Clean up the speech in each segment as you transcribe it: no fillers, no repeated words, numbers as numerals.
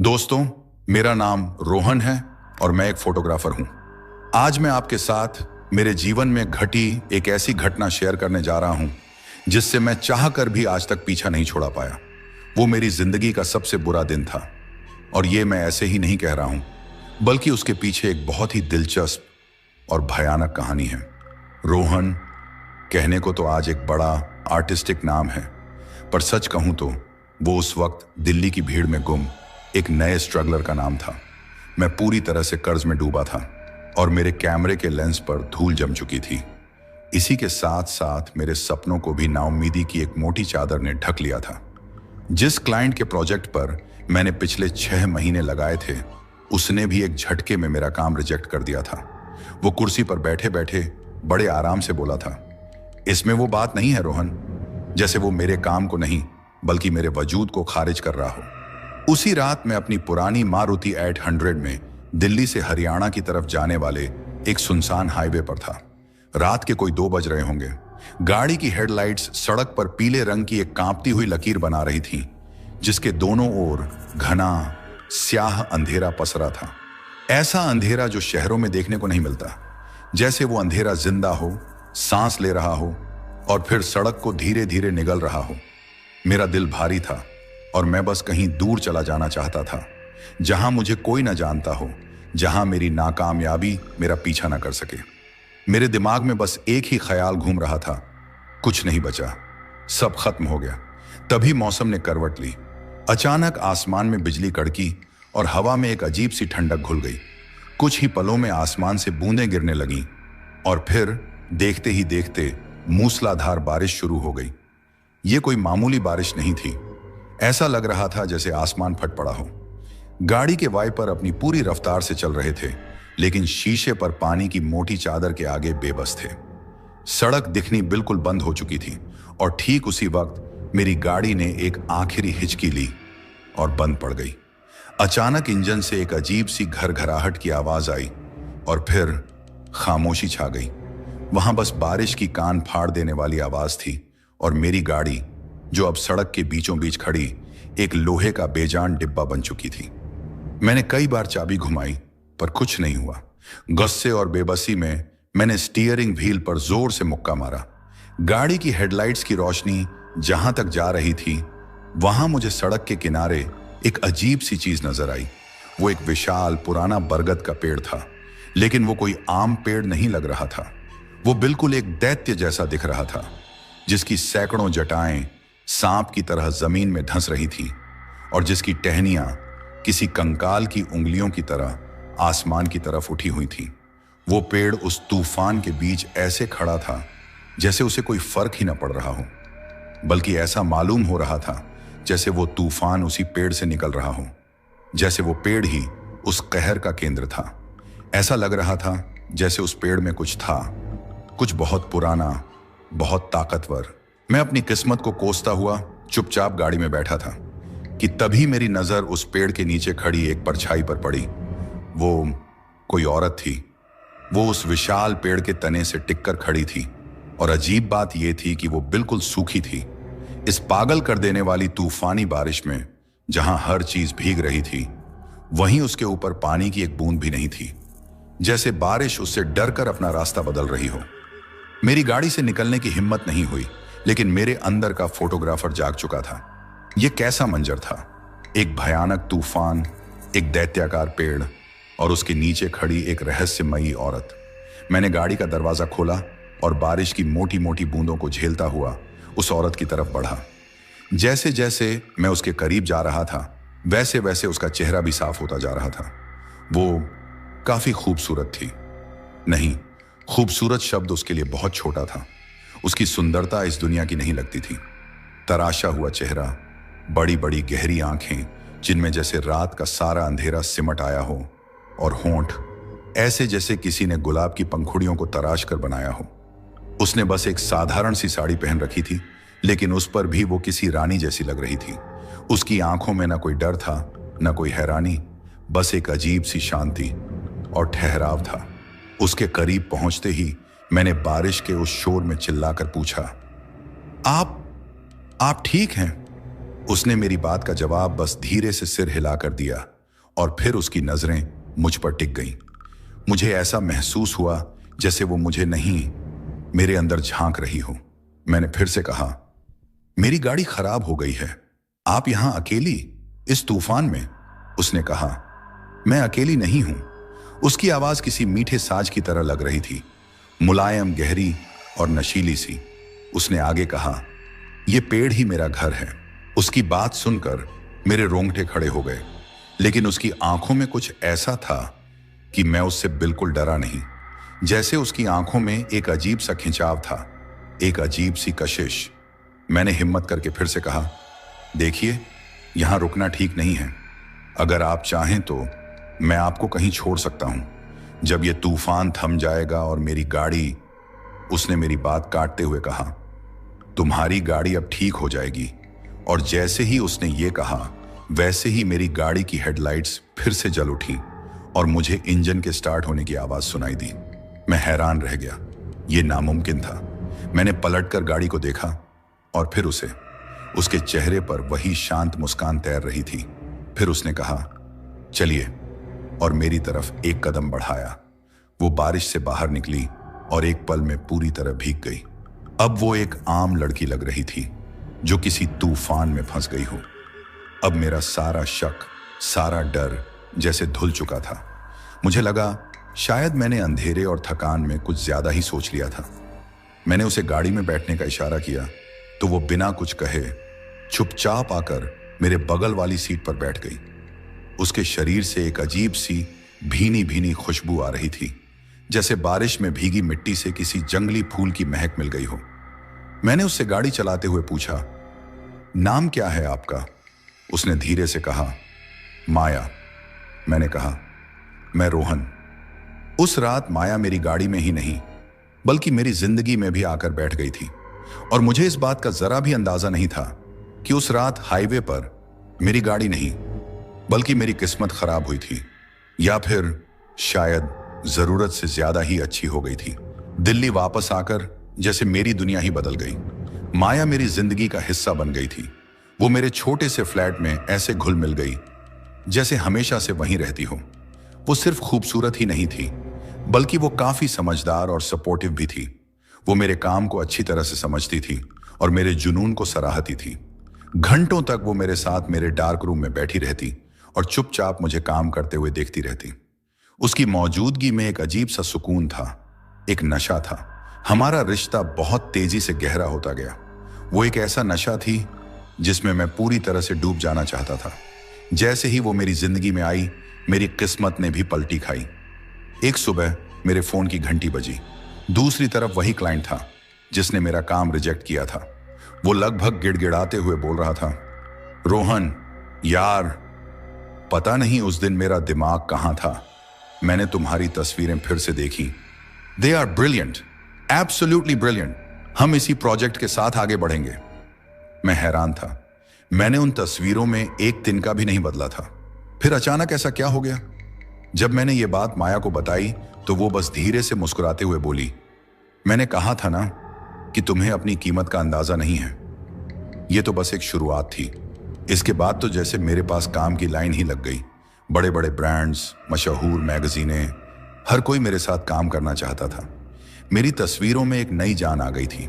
दोस्तों, मेरा नाम रोहन है और मैं एक फोटोग्राफर हूं। आज मैं आपके साथ मेरे जीवन में घटी एक ऐसी घटना शेयर करने जा रहा हूं जिससे मैं चाहकर भी आज तक पीछा नहीं छोड़ा पाया। वो मेरी जिंदगी का सबसे बुरा दिन था और ये मैं ऐसे ही नहीं कह रहा हूं, बल्कि उसके पीछे एक बहुत ही दिलचस्प और भयानक कहानी है। रोहन कहने को तो आज एक बड़ा आर्टिस्टिक नाम है, पर सच कहूं तो वो उस वक्त दिल्ली की भीड़ में गुम एक नए स्ट्रगलर का नाम था। मैं पूरी तरह से कर्ज में डूबा था और मेरे कैमरे के लेंस पर धूल जम चुकी थी। इसी के साथ साथ मेरे सपनों को भी नाउम्मीदी की एक मोटी चादर ने ढक लिया था। जिस क्लाइंट के प्रोजेक्ट पर मैंने पिछले 6 महीने लगाए थे, उसने भी एक झटके में मेरा काम रिजेक्ट कर दिया था। वो कुर्सी पर बैठे बैठे बड़े आराम से बोला था, इसमें वो बात नहीं है रोहन, जैसे वो मेरे काम को नहीं बल्कि मेरे वजूद को खारिज कर रहा हो। उसी रात मैं अपनी पुरानी मारुति 800 में दिल्ली से हरियाणा की तरफ जाने वाले एक सुनसान हाईवे पर था। रात के कोई 2 बज रहे होंगे। गाड़ी की हेडलाइट्स सड़क पर पीले रंग की एक कांपती हुई लकीर बना रही थी, जिसके दोनों ओर घना स्याह अंधेरा पसरा था। ऐसा अंधेरा जो शहरों में देखने को नहीं मिलता, जैसे वो अंधेरा जिंदा हो, सांस ले रहा हो और फिर सड़क को धीरे धीरे निगल रहा हो। मेरा दिल भारी था और मैं बस कहीं दूर चला जाना चाहता था, जहां मुझे कोई ना जानता हो, जहां मेरी नाकामयाबी मेरा पीछा ना कर सके। मेरे दिमाग में बस एक ही ख्याल घूम रहा था, कुछ नहीं बचा, सब खत्म हो गया। तभी मौसम ने करवट ली। अचानक आसमान में बिजली कड़की और हवा में एक अजीब सी ठंडक घुल गई। कुछ ही पलों में आसमान से बूंदें गिरने लगीं और फिर देखते ही देखते मूसलाधार बारिश शुरू हो गई। ये कोई मामूली बारिश नहीं थी। ऐसा लग रहा था जैसे आसमान फट पड़ा हो। गाड़ी के वाइपर अपनी पूरी रफ्तार से चल रहे थे, लेकिन शीशे पर पानी की मोटी चादर के आगे बेबस थे। सड़क दिखनी बिल्कुल बंद हो चुकी थी और ठीक उसी वक्त मेरी गाड़ी ने एक आखिरी हिचकी ली और बंद पड़ गई। अचानक इंजन से एक अजीब सी घरघराहट की आवाज आई और फिर खामोशी छा गई। वहां बस बारिश की कान फाड़ देने वाली आवाज थी और मेरी गाड़ी, जो अब सड़क के बीचों बीच खड़ी एक लोहे का बेजान डिब्बा बन चुकी थी। मैंने कई बार चाबी घुमाई पर कुछ नहीं हुआ। गुस्से और बेबसी में मैंने स्टीयरिंग व्हील पर जोर से मुक्का मारा। गाड़ी की हेडलाइट्स की रोशनी जहां तक जा रही थी, वहां मुझे सड़क के किनारे एक अजीब सी चीज नजर आई। वो एक विशाल पुराना बरगद का पेड़ था, लेकिन वो कोई आम पेड़ नहीं लग रहा था। वो बिल्कुल एक दैत्य जैसा दिख रहा था, जिसकी सैकड़ों जटाएं सांप की तरह जमीन में धंस रही थी और जिसकी टहनियां किसी कंकाल की उंगलियों की तरह आसमान की तरफ उठी हुई थी। वो पेड़ उस तूफान के बीच ऐसे खड़ा था जैसे उसे कोई फर्क ही न पड़ रहा हो, बल्कि ऐसा मालूम हो रहा था जैसे वो तूफान उसी पेड़ से निकल रहा हो, जैसे वो पेड़ ही उस कहर का केंद्र था। ऐसा लग रहा था जैसे उस पेड़ में कुछ था, कुछ बहुत पुराना, बहुत ताकतवर। मैं अपनी किस्मत को कोसता हुआ चुपचाप गाड़ी में बैठा था कि तभी मेरी नजर उस पेड़ के नीचे खड़ी एक परछाई पर पड़ी। वो कोई औरत थी। वो उस विशाल पेड़ के तने से टिककर खड़ी थी और अजीब बात यह थी कि वो बिल्कुल सूखी थी। इस पागल कर देने वाली तूफानी बारिश में जहां हर चीज भीग रही थी, वहीं उसके ऊपर पानी की एक बूंद भी नहीं थी, जैसे बारिश उससे डरकर अपना रास्ता बदल रही हो। मेरी गाड़ी से निकलने की हिम्मत नहीं हुई, लेकिन मेरे अंदर का फोटोग्राफर जाग चुका था। यह कैसा मंजर था? एक भयानक तूफान, एक दैत्याकार पेड़ और उसके नीचे खड़ी एक रहस्यमयी औरत। मैंने गाड़ी का दरवाजा खोला और बारिश की मोटी मोटी बूंदों को झेलता हुआ उस औरत की तरफ बढ़ा। जैसे जैसे मैं उसके करीब जा रहा था, वैसे वैसे उसका चेहरा भी साफ होता जा रहा था। वो काफी खूबसूरत थी। नहीं, खूबसूरत शब्द उसके लिए बहुत छोटा था। उसकी सुंदरता इस दुनिया की नहीं लगती थी। तराशा हुआ चेहरा, बड़ी बड़ी गहरी आंखें जिनमें जैसे रात का सारा अंधेरा सिमट आया हो, और होंठ ऐसे जैसे किसी ने गुलाब की पंखुड़ियों को तराश कर बनाया हो। उसने बस एक साधारण सी साड़ी पहन रखी थी, लेकिन उस पर भी वो किसी रानी जैसी लग रही थी। उसकी आंखों में न कोई डर था, न कोई हैरानी, बस एक अजीब सी शांति और ठहराव था। उसके करीब पहुंचते ही मैंने बारिश के उस शोर में चिल्लाकर पूछा, आप ठीक हैं? उसने मेरी बात का जवाब बस धीरे से सिर हिलाकर दिया और फिर उसकी नजरें मुझ पर टिक गईं। मुझे ऐसा महसूस हुआ जैसे वो मुझे नहीं, मेरे अंदर झांक रही हो। मैंने फिर से कहा, मेरी गाड़ी खराब हो गई है, आप यहां अकेली इस तूफान में? उसने कहा, मैं अकेली नहीं हूं। उसकी आवाज किसी मीठे साज की तरह लग रही थी, मुलायम, गहरी और नशीली सी। उसने आगे कहा, यह पेड़ ही मेरा घर है। उसकी बात सुनकर मेरे रोंगटे खड़े हो गए, लेकिन उसकी आंखों में कुछ ऐसा था कि मैं उससे बिल्कुल डरा नहीं। जैसे उसकी आंखों में एक अजीब सा खिंचाव था, एक अजीब सी कशिश। मैंने हिम्मत करके फिर से कहा, देखिए, यहां रुकना ठीक नहीं है। अगर आप चाहें तो मैं आपको कहीं छोड़ सकता हूं जब यह तूफान थम जाएगा और मेरी गाड़ी। उसने मेरी बात काटते हुए कहा, तुम्हारी गाड़ी अब ठीक हो जाएगी। और जैसे ही उसने ये कहा, वैसे ही मेरी गाड़ी की हेडलाइट्स फिर से जल उठी और मुझे इंजन के स्टार्ट होने की आवाज सुनाई दी। मैं हैरान रह गया, यह नामुमकिन था। मैंने पलटकर गाड़ी को देखा और फिर उसे। उसके चेहरे पर वही शांत मुस्कान तैर रही थी। फिर उसने कहा, चलिए, और मेरी तरफ एक कदम बढ़ाया। वो बारिश से बाहर निकली और एक पल में पूरी तरह भीग गई। अब वो एक आम लड़की लग रही थी जो किसी तूफान में फंस गई हो। अब मेरा सारा शक, सारा डर जैसे धुल चुका था। मुझे लगा शायद मैंने अंधेरे और थकान में कुछ ज्यादा ही सोच लिया था। मैंने उसे गाड़ी में बैठने का इशारा किया तो वो बिना कुछ कहे चुपचाप आकर मेरे बगल वाली सीट पर बैठ गई। उसके शरीर से एक अजीब सी भीनी भीनी खुशबू आ रही थी, जैसे बारिश में भीगी मिट्टी से किसी जंगली फूल की महक मिल गई हो। मैंने उससे गाड़ी चलाते हुए पूछा, नाम क्या है आपका? उसने धीरे से कहा, माया। मैंने कहा, मैं रोहन। उस रात माया मेरी गाड़ी में ही नहीं बल्कि मेरी जिंदगी में भी आकर बैठ गई थी। और मुझे इस बात का जरा भी अंदाजा नहीं था कि उस रात हाईवे पर मेरी गाड़ी नहीं बल्कि मेरी किस्मत खराब हुई थी, या फिर शायद जरूरत से ज्यादा ही अच्छी हो गई थी। दिल्ली वापस आकर जैसे मेरी दुनिया ही बदल गई। माया मेरी जिंदगी का हिस्सा बन गई थी। वो मेरे छोटे से फ्लैट में ऐसे घुल मिल गई जैसे हमेशा से वहीं रहती हो। वो सिर्फ खूबसूरत ही नहीं थी बल्कि वो काफी समझदार और सपोर्टिव भी थी। वो मेरे काम को अच्छी तरह से समझती थी और मेरे जुनून को सराहती थी। घंटों तक वो मेरे साथ मेरे डार्क रूम में बैठी रहती और चुपचाप मुझे काम करते हुए देखती रहती। उसकी मौजूदगी में एक अजीब सा सुकून था, एक नशा था। हमारा रिश्ता बहुत तेजी से गहरा होता गया। वो एक ऐसा नशा थी जिसमें मैं पूरी तरह से डूब जाना चाहता था। जैसे ही वो मेरी जिंदगी में आई, मेरी किस्मत ने भी पलटी खाई। एक सुबह मेरे फोन की घंटी बजी। दूसरी तरफ वही क्लाइंट था जिसने मेरा काम रिजेक्ट किया था। वो लगभग गिड़गिड़ाते हुए बोल रहा था, रोहन यार, पता नहीं उस दिन मेरा दिमाग कहां था। मैंने तुम्हारी तस्वीरें फिर से देखी। They are brilliant, absolutely brilliant. हम इसी प्रोजेक्ट के साथ आगे बढ़ेंगे। मैं हैरान था। मैंने उन तस्वीरों में एक तिनका भी नहीं बदला था। फिर अचानक ऐसा क्या हो गया? जब मैंने ये बात माया को बताई तो वो बस धीरे से मुस्कुराते हुए बोली, मैंने कहा था ना कि तुम्हें अपनी कीमत का अंदाजा नहीं है। ये तो बस एक शुरुआत थी। इसके बाद तो जैसे मेरे पास काम की लाइन ही लग गई। बड़े बड़े ब्रांड्स, मशहूर मैगजीनें, हर कोई मेरे साथ काम करना चाहता था। मेरी तस्वीरों में एक नई जान आ गई थी।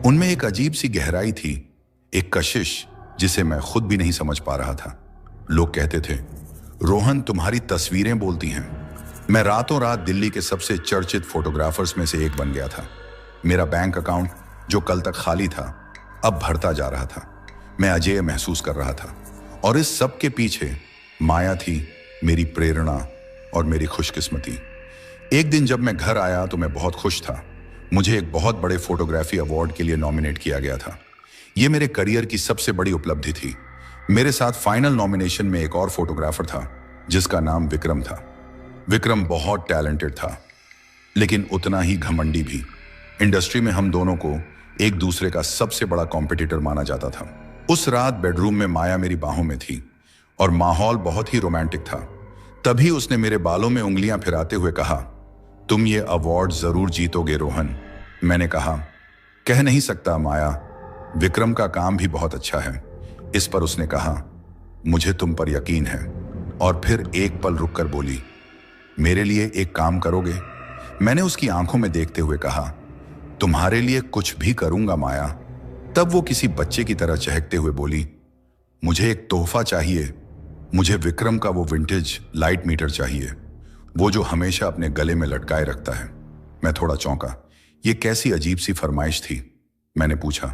उनमें एक अजीब सी गहराई थी, एक कशिश जिसे मैं खुद भी नहीं समझ पा रहा था। लोग कहते थे, रोहन तुम्हारी तस्वीरें बोलती हैं। मैं रातों रात दिल्ली के सबसे चर्चित फोटोग्राफर्स में से एक बन गया था। मेरा बैंक अकाउंट जो कल तक खाली था अब भरता जा रहा था। मैं अजेय महसूस कर रहा था और इस सब के पीछे माया थी, मेरी प्रेरणा और मेरी खुशकिस्मती। एक दिन जब मैं घर आया तो मैं बहुत खुश था। मुझे एक बहुत बड़े फोटोग्राफी अवार्ड के लिए नॉमिनेट किया गया था। यह मेरे करियर की सबसे बड़ी उपलब्धि थी। मेरे साथ फाइनल नॉमिनेशन में एक और फोटोग्राफर था जिसका नाम विक्रम था। विक्रम बहुत टैलेंटेड था लेकिन उतना ही घमंडी भी। इंडस्ट्री में हम दोनों को एक दूसरे का सबसे बड़ा कॉम्पिटिटर माना जाता था। उस रात बेडरूम में माया मेरी बाहों में थी और माहौल बहुत ही रोमांटिक था। तभी उसने मेरे बालों में उंगलियां फिराते हुए कहा, तुम ये अवार्ड जरूर जीतोगे रोहन। मैंने कहा, कह नहीं सकता माया, विक्रम का काम भी बहुत अच्छा है। इस पर उसने कहा, मुझे तुम पर यकीन है, और फिर एक पल रुककर बोली, मेरे लिए एक काम करोगे? मैंने उसकी आंखों में देखते हुए कहा, तुम्हारे लिए कुछ भी करूंगा माया। तब वो किसी बच्चे की तरह चहकते हुए बोली, मुझे एक तोहफा चाहिए। मुझे विक्रम का वो विंटेज लाइट मीटर चाहिए, वो जो हमेशा अपने गले में लटकाए रखता है। मैं थोड़ा चौंका। ये कैसी अजीब सी फरमाइश थी? मैंने पूछा,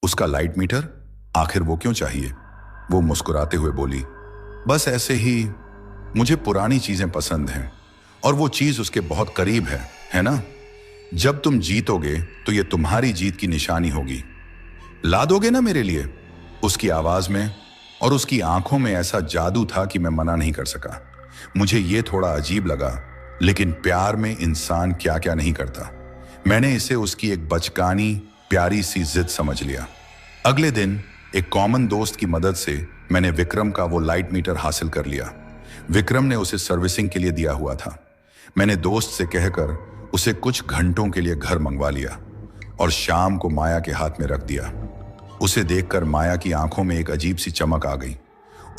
उसका लाइट मीटर? आखिर वो क्यों चाहिए? वो मुस्कुराते हुए बोली, बस ऐसे ही, मुझे पुरानी चीजें पसंद हैं और वो चीज उसके बहुत करीब है ना? जब तुम जीतोगे तो ये तुम्हारी जीत की निशानी होगी। ला दोगे ना मेरे लिए? उसकी आवाज में और उसकी आंखों में ऐसा जादू था कि मैं मना नहीं कर सका। मुझे ये थोड़ा अजीब लगा, लेकिन प्यार में इंसान क्या क्या नहीं करता। मैंने इसे उसकी एक बचकानी प्यारी सी जिद समझ लिया। अगले दिन एक कॉमन दोस्त की मदद से मैंने विक्रम का वो लाइट मीटर हासिल कर लिया। विक्रम ने उसे सर्विसिंग के लिए दिया हुआ था। मैंने दोस्त से कहकर उसे कुछ घंटों के लिए घर मंगवा लिया और शाम को माया के हाथ में रख दिया। उसे देखकर माया की आंखों में एक अजीब सी चमक आ गई।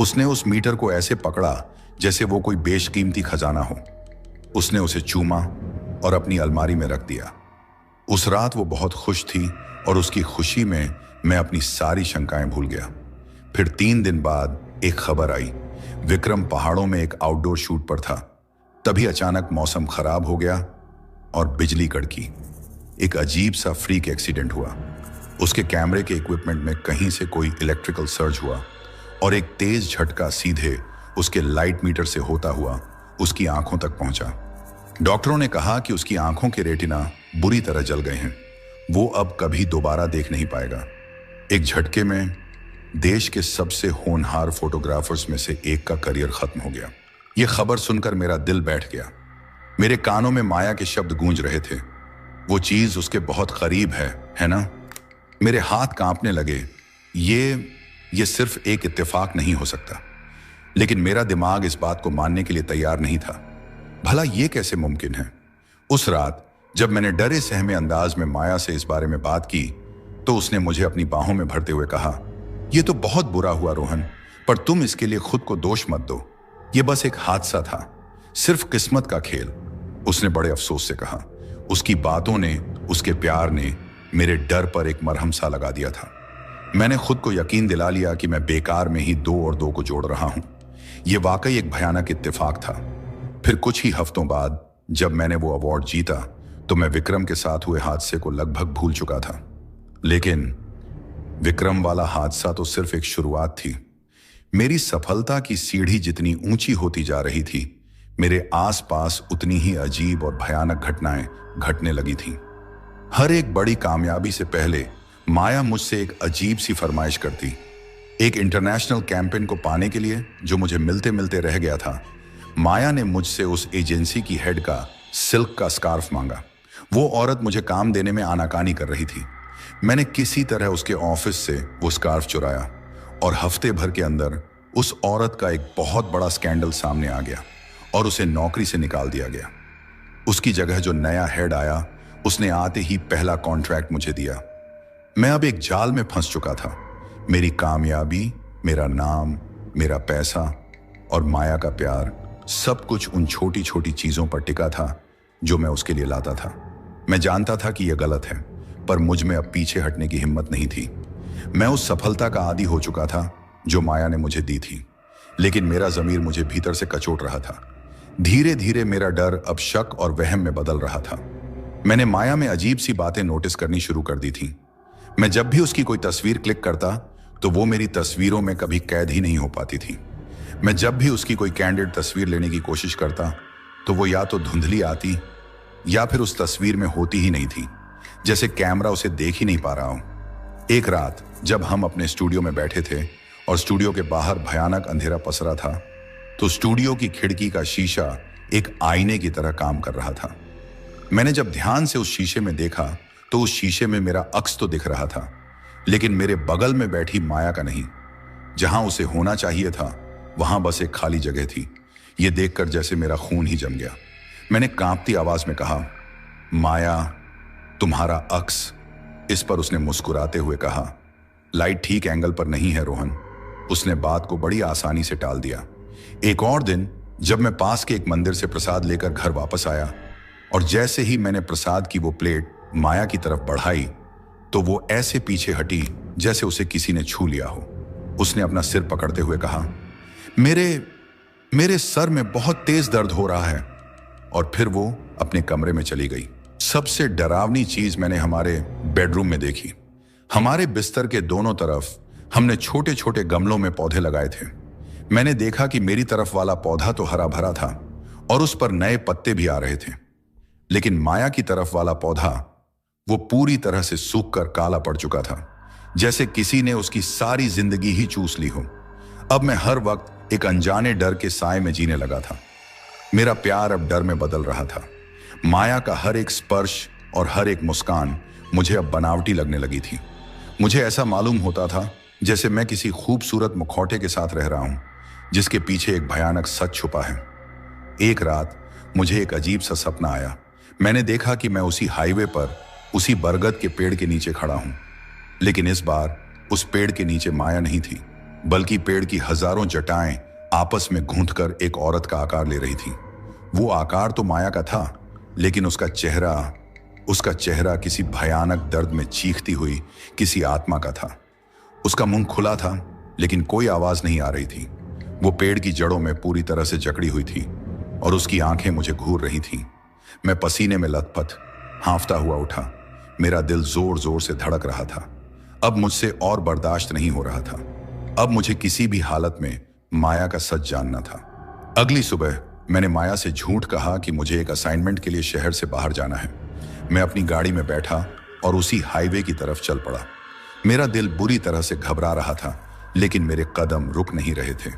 उसने उस मीटर को ऐसे पकड़ा जैसे वो कोई बेशकीमती खजाना हो। उसने उसे चूमा और अपनी अलमारी में रख दिया। उस रात वो बहुत खुश थी और उसकी खुशी में मैं अपनी सारी शंकाएं भूल गया। फिर 3 दिन बाद एक खबर आई। विक्रम पहाड़ों में एक आउटडोर शूट पर था। तभी अचानक मौसम खराब हो गया और बिजली कड़की। एक अजीब सा फ्रीक एक्सीडेंट हुआ। उसके कैमरे के इक्विपमेंट में कहीं से कोई इलेक्ट्रिकल सर्ज हुआ और एक तेज झटका सीधे उसके लाइट मीटर से होता हुआ उसकी आंखों तक पहुंचा। डॉक्टरों ने कहा कि उसकी आंखों के रेटिना बुरी तरह जल गए हैं। वो अब कभी दोबारा देख नहीं पाएगा। एक झटके में देश के सबसे होनहार फोटोग्राफर्स में से एक का करियर खत्म हो गया। यह खबर सुनकर मेरा दिल बैठ गया। मेरे कानों में माया के शब्द गूंज रहे थे, वो चीज उसके बहुत करीब है ना? मेरे हाथ कांपने लगे। ये सिर्फ एक इत्तेफाक नहीं हो सकता। लेकिन मेरा दिमाग इस बात को मानने के लिए तैयार नहीं था। भला ये कैसे मुमकिन है? उस रात जब मैंने डरे सहमे अंदाज में माया से इस बारे में बात की तो उसने मुझे अपनी बाहों में भरते हुए कहा, यह तो बहुत बुरा हुआ रोहन, पर तुम इसके लिए खुद को दोष मत दो। यह बस एक हादसा था, सिर्फ किस्मत का खेल। उसने बड़े अफसोस से कहा। उसकी बातों ने, उसके प्यार ने मेरे डर पर एक मरहम सा लगा दिया था। मैंने खुद को यकीन दिला लिया कि मैं बेकार में ही 2 और 2 को जोड़ रहा हूं। यह वाकई एक भयानक इत्तेफाक था। फिर कुछ ही हफ्तों बाद जब मैंने वो अवार्ड जीता तो मैं विक्रम के साथ हुए हादसे को लगभग भूल चुका था। लेकिन विक्रम वाला हादसा तो सिर्फ एक शुरुआत थी। मेरी सफलता की सीढ़ी जितनी ऊंची होती जा रही थी, मेरे आसपास उतनी ही अजीब और भयानक घटनाएं घटने लगी थीं। हर एक बड़ी कामयाबी से पहले माया मुझसे एक अजीब सी फरमाइश करती। एक इंटरनेशनल कैंपेन को पाने के लिए जो मुझे मिलते मिलते रह गया था, माया ने मुझसे उस एजेंसी की हेड का सिल्क का स्कार्फ मांगा। वो औरत मुझे काम देने में आनाकानी कर रही थी। मैंने किसी तरह उसके ऑफिस से वो स्कार्फ चुराया और हफ्ते भर के अंदर उस औरत का एक बहुत बड़ा स्कैंडल सामने आ गया और उसे नौकरी से निकाल दिया गया। उसकी जगह जो नया हेड आया, उसने आते ही पहला कॉन्ट्रैक्ट मुझे दिया। मैं अब एक जाल में फंस चुका था। मेरी कामयाबी, मेरा नाम, मेरा पैसा और माया का प्यार, सब कुछ उन छोटी छोटी चीजों पर टिका था जो मैं उसके लिए लाता था। मैं जानता था कि यह गलत है, पर मुझ में अब पीछे हटने की हिम्मत नहीं थी। मैं उस सफलता का आदी हो चुका था जो माया ने मुझे दी थी, लेकिन मेरा जमीर मुझे भीतर से कचोट रहा था। धीरे धीरे मेरा डर अब शक और वहम में बदल रहा था। मैंने माया में अजीब सी बातें नोटिस करनी शुरू कर दी थी। मैं जब भी उसकी कोई तस्वीर क्लिक करता तो वो मेरी तस्वीरों में कभी कैद ही नहीं हो पाती थी। मैं जब भी उसकी कोई कैंडिड तस्वीर लेने की कोशिश करता तो वो या तो धुंधली आती या फिर उस तस्वीर में होती ही नहीं थी, जैसे कैमरा उसे देख ही नहीं पा रहा हो। एक रात जब हम अपने स्टूडियो में बैठे थे और स्टूडियो के बाहर भयानक अंधेरा पसरा था, तो स्टूडियो की खिड़की का शीशा एक आईने की तरह काम कर रहा था। मैंने जब ध्यान से उस शीशे में देखा तो उस शीशे में मेरा अक्स तो दिख रहा था, लेकिन मेरे बगल में बैठी माया का नहीं। जहां उसे होना चाहिए था वहां बस एक खाली जगह थी। यह देखकर जैसे मेरा खून ही जम गया। मैंने कांपती आवाज में कहा, माया, तुम्हारा अक्स। इस पर उसने मुस्कुराते हुए कहा, लाइट ठीक एंगल पर नहीं है रोहन। उसने बात को बड़ी आसानी से टाल दिया। एक और दिन जब मैं पास के एक मंदिर से प्रसाद लेकर घर वापस आया और जैसे ही मैंने प्रसाद की वो प्लेट माया की तरफ बढ़ाई तो वो ऐसे पीछे हटी जैसे उसे किसी ने छू लिया हो। उसने अपना सिर पकड़ते हुए कहा, मेरे सर में बहुत तेज दर्द हो रहा है। और फिर वो अपने कमरे में चली गई। सबसे डरावनी चीज मैंने हमारे बेडरूम में देखी। हमारे बिस्तर के दोनों तरफ हमने छोटे छोटे गमलों में पौधे लगाए थे। मैंने देखा कि मेरी तरफ वाला पौधा तो हरा भरा था और उस पर नए पत्ते भी आ रहे थे, लेकिन माया की तरफ वाला पौधा वो पूरी तरह से सूखकर काला पड़ चुका था, जैसे किसी ने उसकी सारी जिंदगी ही चूस ली हो। अब मैं हर वक्त एक अनजाने डर के साए में जीने लगा था। मेरा प्यार अब डर में बदल रहा था। माया का हर एक स्पर्श और हर एक मुस्कान मुझे अब बनावटी लगने लगी थी। मुझे ऐसा मालूम होता था जैसे मैं किसी खूबसूरत मुखौटे के साथ रह रहा हूं, जिसके पीछे एक भयानक सच छुपा है। एक रात मुझे एक अजीब सा सपना आया। मैंने देखा कि मैं उसी हाईवे पर उसी बरगद के पेड़ के नीचे खड़ा हूं, लेकिन इस बार उस पेड़ के नीचे माया नहीं थी, बल्कि पेड़ की हजारों जटाएं आपस में घूंटकर एक औरत का आकार ले रही थी। वो आकार तो माया का था, लेकिन उसका चेहरा किसी भयानक दर्द में चीखती हुई किसी आत्मा का था। उसका मुंह खुला था, लेकिन कोई आवाज नहीं आ रही थी। वो पेड़ की जड़ों में पूरी तरह से जकड़ी हुई थी और उसकी आंखें मुझे घूर रही थीं। मैं पसीने में लथपथ हांफता हुआ उठा। मेरा दिल जोर जोर से धड़क रहा था। अब मुझसे और बर्दाश्त नहीं हो रहा था। अब मुझे किसी भी हालत में माया का सच जानना था। अगली सुबह मैंने माया से झूठ कहा कि मुझे एक असाइनमेंट के लिए शहर से बाहर जाना है। मैं अपनी गाड़ी में बैठा और उसी हाईवे की तरफ चल पड़ा। मेरा दिल बुरी तरह से घबरा रहा था, लेकिन मेरे कदम रुक नहीं रहे थे।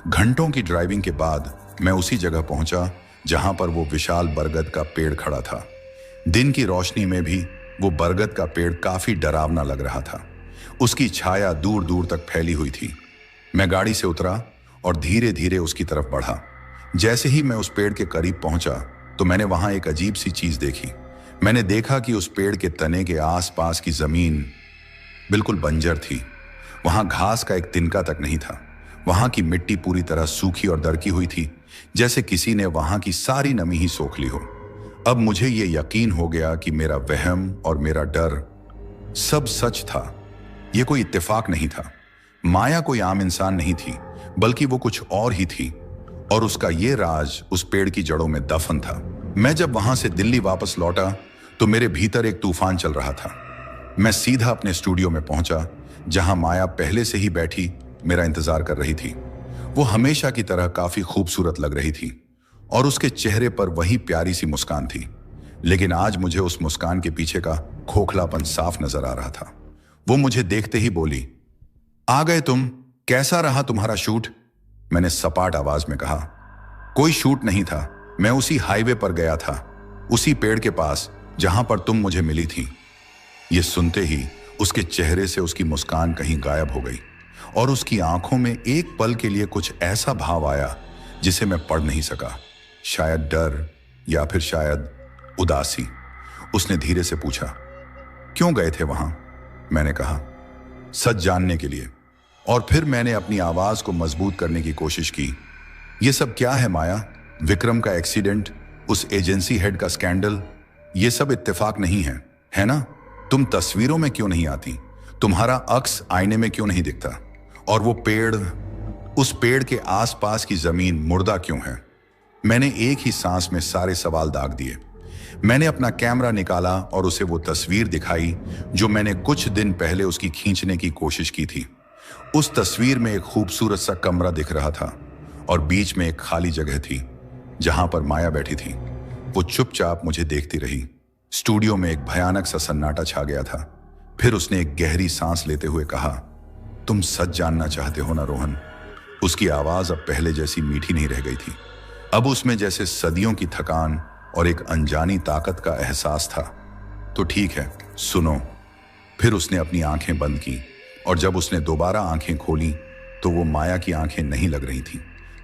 घंटों की ड्राइविंग के बाद मैं उसी जगह पहुंचा जहां पर वो विशाल बरगद का पेड़ खड़ा था। दिन की रोशनी में भी वो बरगद का पेड़ काफी डरावना लग रहा था। उसकी छाया दूर दूर तक फैली हुई थी। मैं गाड़ी से उतरा और धीरे धीरे उसकी तरफ बढ़ा। जैसे ही मैं उस पेड़ के करीब पहुंचा तो मैंने वहां एक अजीब सी चीज देखी। मैंने देखा कि उस पेड़ के तने के आसपास की जमीन बिल्कुल बंजर थी। वहां घास का एक तिनका तक नहीं था। वहां की मिट्टी पूरी तरह सूखी और दरकी हुई थी, जैसे किसी ने वहां की सारी नमी ही सोख ली हो। अब मुझे ये यकीन हो गया कि मेरा वहम और मेरा डर सब सच था। ये कोई इत्तेफाक नहीं था। माया कोई आम इंसान नहीं थी, बल्कि वो कुछ और ही थी, और उसका ये राज उस पेड़ की जड़ों में दफन था। मैं जब वहां से दिल्ली वापस लौटा तो मेरे भीतर एक तूफान चल रहा था। मैं सीधा अपने स्टूडियो में पहुंचा, जहां माया पहले से ही बैठी मेरा इंतजार कर रही थी। वो हमेशा की तरह काफी खूबसूरत लग रही थी और उसके चेहरे पर वही प्यारी सी मुस्कान थी, लेकिन आज मुझे उस मुस्कान के पीछे का खोखलापन साफ नजर आ रहा था। वो मुझे देखते ही बोली, आ गए तुम, कैसा रहा तुम्हारा शूट? मैंने सपाट आवाज में कहा, कोई शूट नहीं था, मैं उसी हाईवे पर गया था, उसी पेड़ के पास जहां पर तुम मुझे मिली थी। ये सुनते ही उसके चेहरे से उसकी मुस्कान कहीं गायब हो गई और उसकी आंखों में एक पल के लिए कुछ ऐसा भाव आया जिसे मैं पढ़ नहीं सका। शायद डर या फिर शायद उदासी। उसने धीरे से पूछा, क्यों गए थे वहां? मैंने कहा, सच जानने के लिए। और फिर मैंने अपनी आवाज को मजबूत करने की कोशिश की। ये सब क्या है माया? विक्रम का एक्सीडेंट, उस एजेंसी हेड का स्कैंडल, ये सब इत्तेफाक नहीं है ना? तुम तस्वीरों में क्यों नहीं आती? तुम्हारा अक्स आईने में क्यों नहीं दिखता? और वो पेड़, उस पेड़ के आसपास की जमीन मुर्दा क्यों है? मैंने एक ही सांस में सारे सवाल दाग दिए। मैंने अपना कैमरा निकाला और उसे वो तस्वीर दिखाई जो मैंने कुछ दिन पहले उसकी खींचने की कोशिश की थी। उस तस्वीर में एक खूबसूरत सा कमरा दिख रहा था और बीच में एक खाली जगह थी जहां पर माया बैठी थी। वो चुपचाप मुझे देखती रही। स्टूडियो में एक भयानक सा सन्नाटा छा गया था। फिर उसने एक गहरी सांस लेते हुए कहा, तुम सच जानना चाहते हो ना रोहन? उसकी आवाज अब पहले जैसी मीठी नहीं रह गई थी। अब उसमें जैसे सदियों की थकान और एक अनजानी ताकत का एहसास था। तो ठीक है, सुनो। फिर उसने अपनी आंखें बंद की और जब उसने दोबारा आंखें खोली तो वो माया की आंखें नहीं लग रही थीं,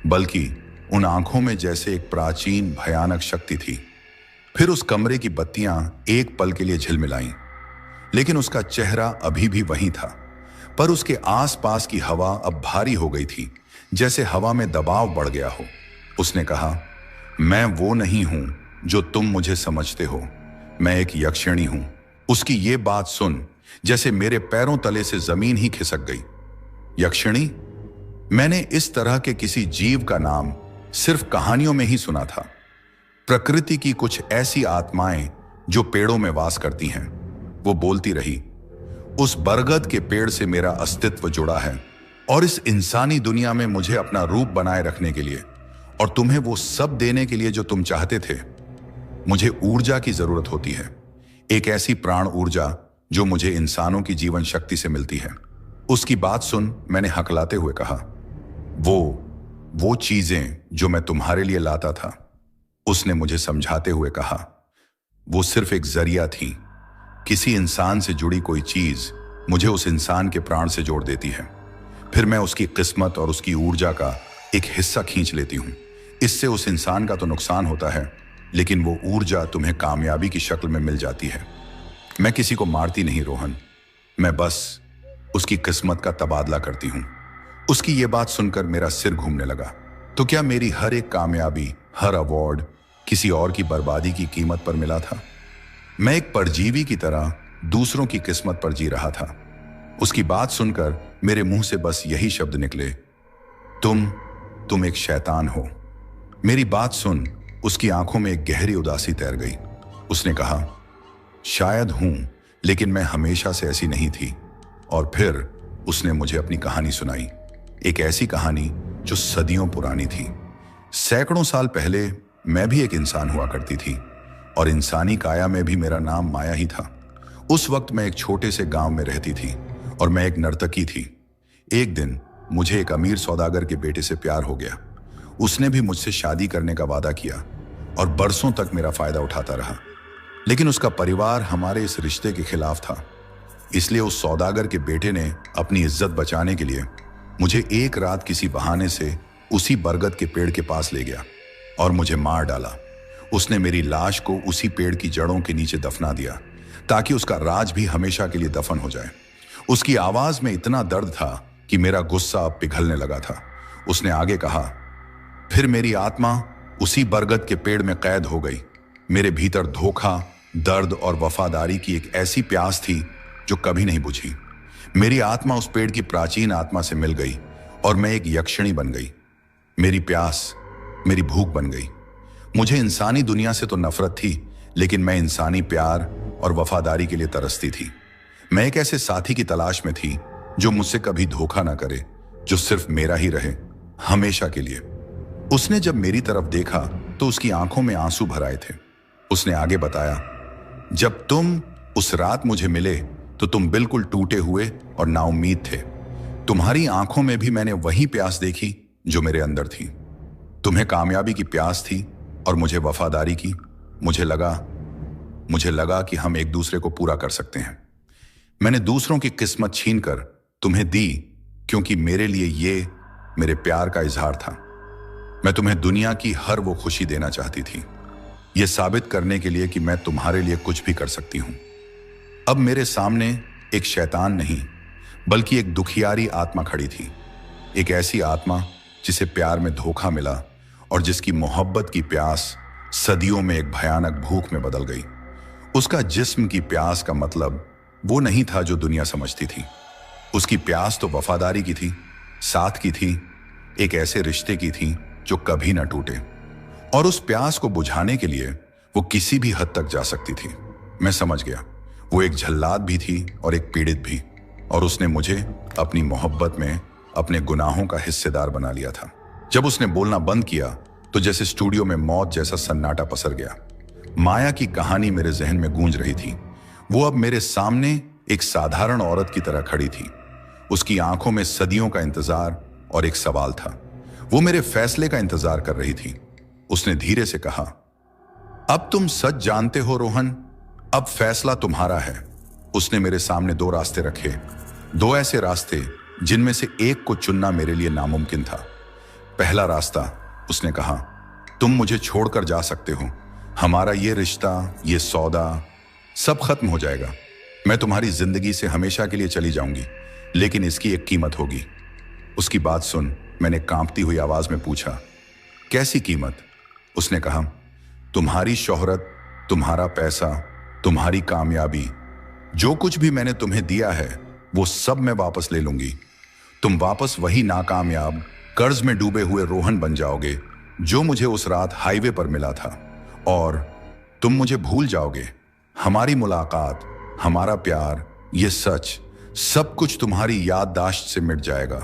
बल्कि उन आंखों में जैसे एक प्राचीन भयानक शक्ति थी। फिर उस कमरे की बत्तियां एक पल के लिए झिलमिलाईं, लेकिन उसका चेहरा अभी भी वही था। पर उसके आसपास की हवा अब भारी हो गई थी, जैसे हवा में दबाव बढ़ गया हो। उसने कहा, मैं वो नहीं हूं जो तुम मुझे समझते हो, मैं एक यक्षिणी हूं। उसकी ये बात सुन जैसे मेरे पैरों तले से जमीन ही खिसक गई। यक्षिणी? मैंने इस तरह के किसी जीव का नाम सिर्फ कहानियों में ही सुना था। प्रकृति की कुछ ऐसी आत्माएं जो पेड़ों में वास करती हैं। वो बोलती रही, उस बरगद के पेड़ से मेरा अस्तित्व जुड़ा है और इस इंसानी दुनिया में मुझे अपना रूप बनाए रखने के लिए और तुम्हें वो सब देने के लिए जो तुम चाहते थे। मुझे ऊर्जा की जरूरत होती है, एक ऐसी प्राण ऊर्जा जो मुझे इंसानों की जीवन शक्ति से मिलती है। उसकी बात सुन मैंने हकलाते हुए कहा, वो चीजें जो मैं तुम्हारे लिए लाता था। उसने मुझे समझाते हुए कहा, वो सिर्फ एक जरिया थी। किसी इंसान से जुड़ी कोई चीज मुझे उस इंसान के प्राण से जोड़ देती है, फिर मैं उसकी किस्मत और उसकी ऊर्जा का एक हिस्सा खींच लेती हूं। इससे उस इंसान का तो नुकसान होता है, लेकिन वो ऊर्जा तुम्हें कामयाबी की शक्ल में मिल जाती है। मैं किसी को मारती नहीं रोहन, मैं बस उसकी किस्मत का तबादला करती हूं। उसकी ये बात सुनकर मेरा सिर घूमने लगा। तो क्या मेरी हर एक कामयाबी, हर अवार्ड किसी और की बर्बादी की कीमत पर मिला था? मैं एक परजीवी की तरह दूसरों की किस्मत पर जी रहा था। उसकी बात सुनकर मेरे मुंह से बस यही शब्द निकले, तुम एक शैतान हो। मेरी बात सुन उसकी आंखों में एक गहरी उदासी तैर गई। उसने कहा, शायद हूं, लेकिन मैं हमेशा से ऐसी नहीं थी। और फिर उसने मुझे अपनी कहानी सुनाई, एक ऐसी कहानी जो सदियों पुरानी थी। सैकड़ों साल पहले मैं भी एक इंसान हुआ करती थी और इंसानी काया में भी मेरा नाम माया ही था। उस वक्त मैं एक छोटे से गांव में रहती थी और मैं एक नर्तकी थी। एक दिन मुझे एक अमीर सौदागर के बेटे से प्यार हो गया। उसने भी मुझसे शादी करने का वादा किया और बरसों तक मेरा फायदा उठाता रहा, लेकिन उसका परिवार हमारे इस रिश्ते के खिलाफ था। इसलिए उस सौदागर के बेटे ने अपनी इज्जत बचाने के लिए मुझे एक रात किसी बहाने से उसी बरगद के पेड़ के पास ले गया और मुझे मार डाला। उसने मेरी लाश को उसी पेड़ की जड़ों के नीचे दफना दिया ताकि उसका राज भी हमेशा के लिए दफन हो जाए। उसकी आवाज में इतना दर्द था कि मेरा गुस्सा अब पिघलने लगा था। उसने आगे कहा, फिर मेरी आत्मा उसी बरगद के पेड़ में कैद हो गई। मेरे भीतर धोखा, दर्द और वफादारी की एक ऐसी प्यास थी जो कभी नहीं बुझी। मेरी आत्मा उस पेड़ की प्राचीन आत्मा से मिल गई और मैं एक यक्षिणी बन गई। मेरी प्यास मेरी भूख बन गई। मुझे इंसानी दुनिया से तो नफरत थी, लेकिन मैं इंसानी प्यार और वफादारी के लिए तरसती थी। मैं एक ऐसे साथी की तलाश में थी जो मुझसे कभी धोखा ना करे, जो सिर्फ मेरा ही रहे, हमेशा के लिए। उसने जब मेरी तरफ देखा तो उसकी आंखों में आंसू भर आए थे। उसने आगे बताया, जब तुम उस रात मुझे मिले तो तुम बिल्कुल टूटे हुए और नाउम्मीद थे। तुम्हारी आंखों में भी मैंने वही प्यास देखी जो मेरे अंदर थी। तुम्हें कामयाबी की प्यास थी और मुझे वफादारी की। मुझे लगा कि हम एक दूसरे को पूरा कर सकते हैं। मैंने दूसरों की किस्मत छीनकर तुम्हें दी क्योंकि मेरे लिए ये मेरे प्यार का इजहार था। मैं तुम्हें दुनिया की हर वो खुशी देना चाहती थी, ये साबित करने के लिए कि मैं तुम्हारे लिए कुछ भी कर सकती हूं। अब मेरे सामने एक शैतान नहीं, बल्कि एक दुखियारी आत्मा खड़ी थी। एक ऐसी आत्मा जिसे प्यार में धोखा मिला और जिसकी मोहब्बत की प्यास सदियों में एक भयानक भूख में बदल गई। उसका जिस्म की प्यास का मतलब वो नहीं था जो दुनिया समझती थी। उसकी प्यास तो वफादारी की थी, साथ की थी, एक ऐसे रिश्ते की थी जो कभी ना टूटे। और उस प्यास को बुझाने के लिए वो किसी भी हद तक जा सकती थी। मैं समझ गया, वो एक जल्लाद भी थी और एक पीड़ित भी, और उसने मुझे अपनी मोहब्बत में अपने गुनाहों का हिस्सेदार बना लिया था। जब उसने बोलना बंद किया तो जैसे स्टूडियो में मौत जैसा सन्नाटा पसर गया। माया की कहानी मेरे जहन में गूंज रही थी। वो अब मेरे सामने एक साधारण औरत की तरह खड़ी थी। उसकी आंखों में सदियों का इंतजार और एक सवाल था। वो मेरे फैसले का इंतजार कर रही थी। उसने धीरे से कहा, अब तुम सच जानते हो रोहन, अब फैसला तुम्हारा है। उसने मेरे सामने दो रास्ते रखे, दो ऐसे रास्ते जिनमें से एक को चुनना मेरे लिए नामुमकिन था। पहला रास्ता, उसने कहा, तुम मुझे छोड़कर जा सकते हो, हमारा ये रिश्ता, ये सौदा सब खत्म हो जाएगा, मैं तुम्हारी जिंदगी से हमेशा के लिए चली जाऊंगी। लेकिन इसकी एक कीमत होगी। उसकी बात सुन मैंने कांपती हुई आवाज में पूछा, कैसी कीमत? उसने कहा, तुम्हारी शोहरत, तुम्हारा पैसा, तुम्हारी कामयाबी, जो कुछ भी मैंने तुम्हें दिया है वो सब मैं वापस ले लूंगी। तुम वापस वही नाकामयाब, कर्ज में डूबे हुए रोहन बन जाओगे जो मुझे उस रात हाईवे पर मिला था, और तुम मुझे भूल जाओगे। हमारी मुलाकात, हमारा प्यार, ये सच, सब कुछ तुम्हारी याददाश्त से मिट जाएगा।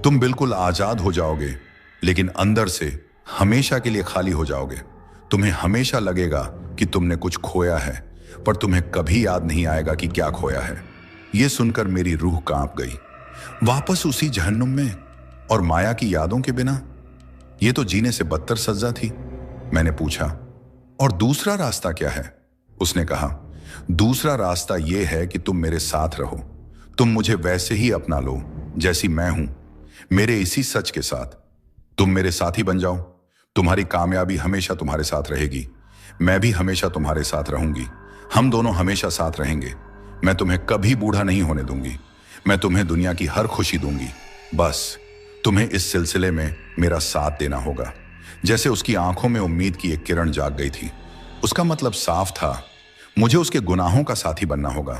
तुम बिल्कुल आजाद हो जाओगे, लेकिन अंदर से हमेशा के लिए खाली हो जाओगे। तुम्हें हमेशा लगेगा कि तुमने कुछ खोया है, पर तुम्हें कभी याद नहीं आएगा कि क्या खोया है। यह सुनकर मेरी रूह कांप गई। वापस उसी जहन्नुम में और माया की यादों के बिना? यह तो जीने से बदतर सजा थी। मैंने पूछा, और दूसरा रास्ता क्या है? उसने कहा, दूसरा रास्ता यह है कि तुम मेरे साथ रहो। तुम मुझे वैसे ही अपना लो जैसी मैं हूं, मेरे इसी सच के साथ। तुम मेरे साथी बन जाओ। तुम्हारी कामयाबी हमेशा तुम्हारे साथ रहेगी, मैं भी हमेशा तुम्हारे साथ रहूंगी। हम दोनों हमेशा साथ रहेंगे। मैं तुम्हें कभी बूढ़ा नहीं होने दूंगी। मैं तुम्हें दुनिया की हर खुशी दूंगी। बस तुम्हें इस सिलसिले में मेरा साथ देना होगा। जैसे उसकी आंखों में उम्मीद की एक किरण जाग गई थी। उसका मतलब साफ था, मुझे उसके गुनाहों का साथी बनना होगा।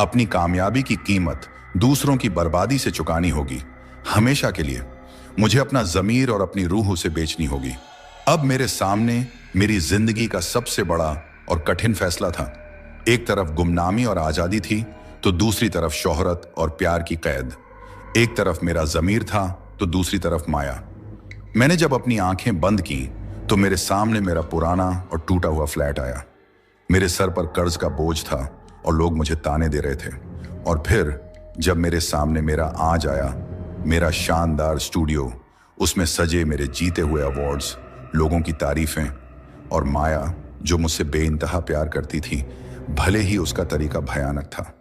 अपनी कामयाबी की कीमत दूसरों की बर्बादी से चुकानी होगी, हमेशा के लिए। मुझे अपना ज़मीर और अपनी रूह उसे बेचनी होगी। अब मेरे सामने मेरी जिंदगी का सबसे बड़ा और कठिन फैसला था। एक तरफ गुमनामी और आज़ादी थी, तो दूसरी तरफ शोहरत और प्यार की कैद। एक तरफ मेरा ज़मीर था, तो दूसरी तरफ माया। मैंने जब अपनी आंखें बंद की तो मेरे सामने मेरा पुराना और टूटा हुआ फ्लैट आया। मेरे सर पर कर्ज का बोझ था और लोग मुझे ताने दे रहे थे। और फिर जब मेरे सामने मेरा आज आया, मेरा शानदार स्टूडियो, उसमें सजे मेरे जीते हुए अवार्ड्स, लोगों की तारीफें, और माया जो मुझसे बेइंतहा प्यार करती थी, भले ही उसका तरीका भयानक था।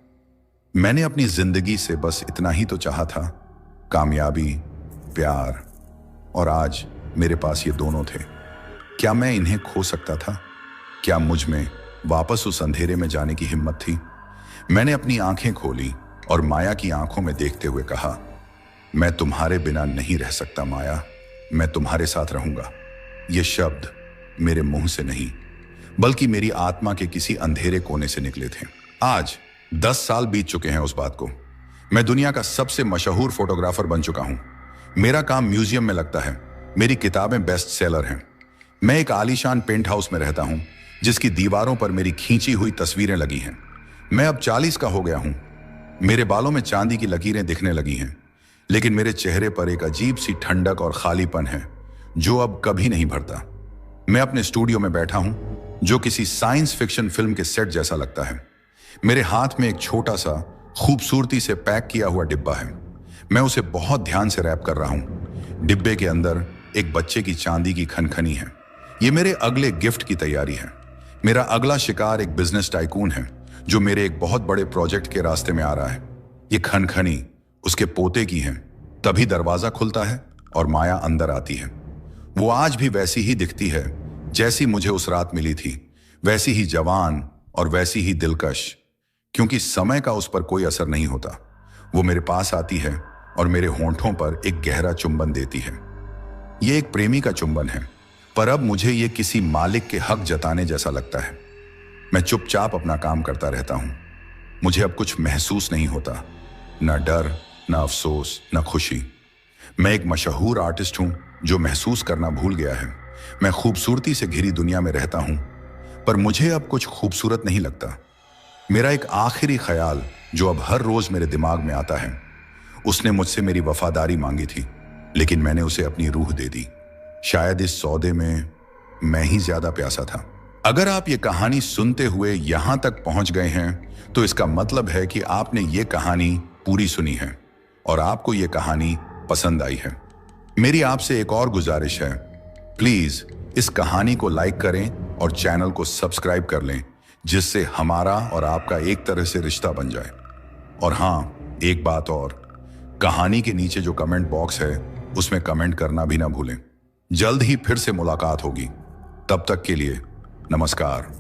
मैंने अपनी जिंदगी से बस इतना ही तो चाहा था, कामयाबी, प्यार, और आज मेरे पास ये दोनों थे। क्या मैं इन्हें खो सकता था? क्या मुझ में वापस उस अंधेरे में जाने की हिम्मत थी? मैंने अपनी आंखें खोली और माया की आंखों में देखते हुए कहा, मैं तुम्हारे बिना नहीं रह सकता माया, मैं तुम्हारे साथ रहूंगा। ये शब्द मेरे मुंह से नहीं, बल्कि मेरी आत्मा के किसी अंधेरे कोने से निकले थे। आज 10 साल बीत चुके हैं उस बात को। मैं दुनिया का सबसे मशहूर फोटोग्राफर बन चुका हूं। मेरा काम म्यूजियम में लगता है, मेरी किताबें बेस्ट सेलर हैं। मैं एक आलीशान पेंट हाउस में रहता हूं, जिसकी दीवारों पर मेरी खींची हुई तस्वीरें लगी हैं। मैं अब 40 का हो गया हूं। मेरे बालों में चांदी की लकीरें दिखने लगी हैं, लेकिन मेरे चेहरे पर एक अजीब सी ठंडक और खालीपन है जो अब कभी नहीं भरता। मैं अपने स्टूडियो में बैठा हूं, जो किसी साइंस फिक्शन फिल्म के सेट जैसा लगता है। मेरे हाथ में एक छोटा सा, खूबसूरती से पैक किया हुआ डिब्बा है। मैं उसे बहुत ध्यान से रैप कर रहा हूं। डिब्बे के अंदर एक बच्चे की चांदी की खनखनी है। ये मेरे अगले गिफ्ट की तैयारी है। मेरा अगला शिकार एक बिजनेस टाइकून है, जो मेरे एक बहुत बड़े प्रोजेक्ट के रास्ते में आ रहा है। ये खनखनी उसके पोते की है। तभी दरवाजा खुलता है और माया अंदर आती है। वो आज भी वैसी ही दिखती है जैसी मुझे उस रात मिली थी, वैसी ही जवान और वैसी ही दिलकश, क्योंकि समय का उस पर कोई असर नहीं होता। वो मेरे पास आती है और मेरे होंठों पर एक गहरा चुंबन देती है। ये एक प्रेमी का चुंबन है, पर अब मुझे ये किसी मालिक के हक जताने जैसा लगता है। मैं चुपचाप अपना काम करता रहता हूं। मुझे अब कुछ महसूस नहीं होता, न डर, न अफसोस, न खुशी। मैं एक मशहूर आर्टिस्ट हूं जो महसूस करना भूल गया है। मैं खूबसूरती से घिरी दुनिया में रहता हूं, पर मुझे अब कुछ खूबसूरत नहीं लगता। मेरा एक आखिरी ख्याल जो अब हर रोज मेरे दिमाग में आता है, उसने मुझसे मेरी वफादारी मांगी थी, लेकिन मैंने उसे अपनी रूह दे दी। शायद इस सौदे में मैं ही ज्यादा प्यासा था। अगर आप ये कहानी सुनते हुए यहां तक पहुंच गए हैं, तो इसका मतलब है कि आपने ये कहानी पूरी सुनी है और आपको ये कहानी पसंद आई है। मेरी आपसे एक और गुजारिश है, प्लीज इस कहानी को लाइक करें और चैनल को सब्सक्राइब कर लें, जिससे हमारा और आपका एक तरह से रिश्ता बन जाए। और हाँ, एक बात और, कहानी के नीचे जो कमेंट बॉक्स है उसमें कमेंट करना भी ना भूलें। जल्द ही फिर से मुलाकात होगी। तब तक के लिए नमस्कार।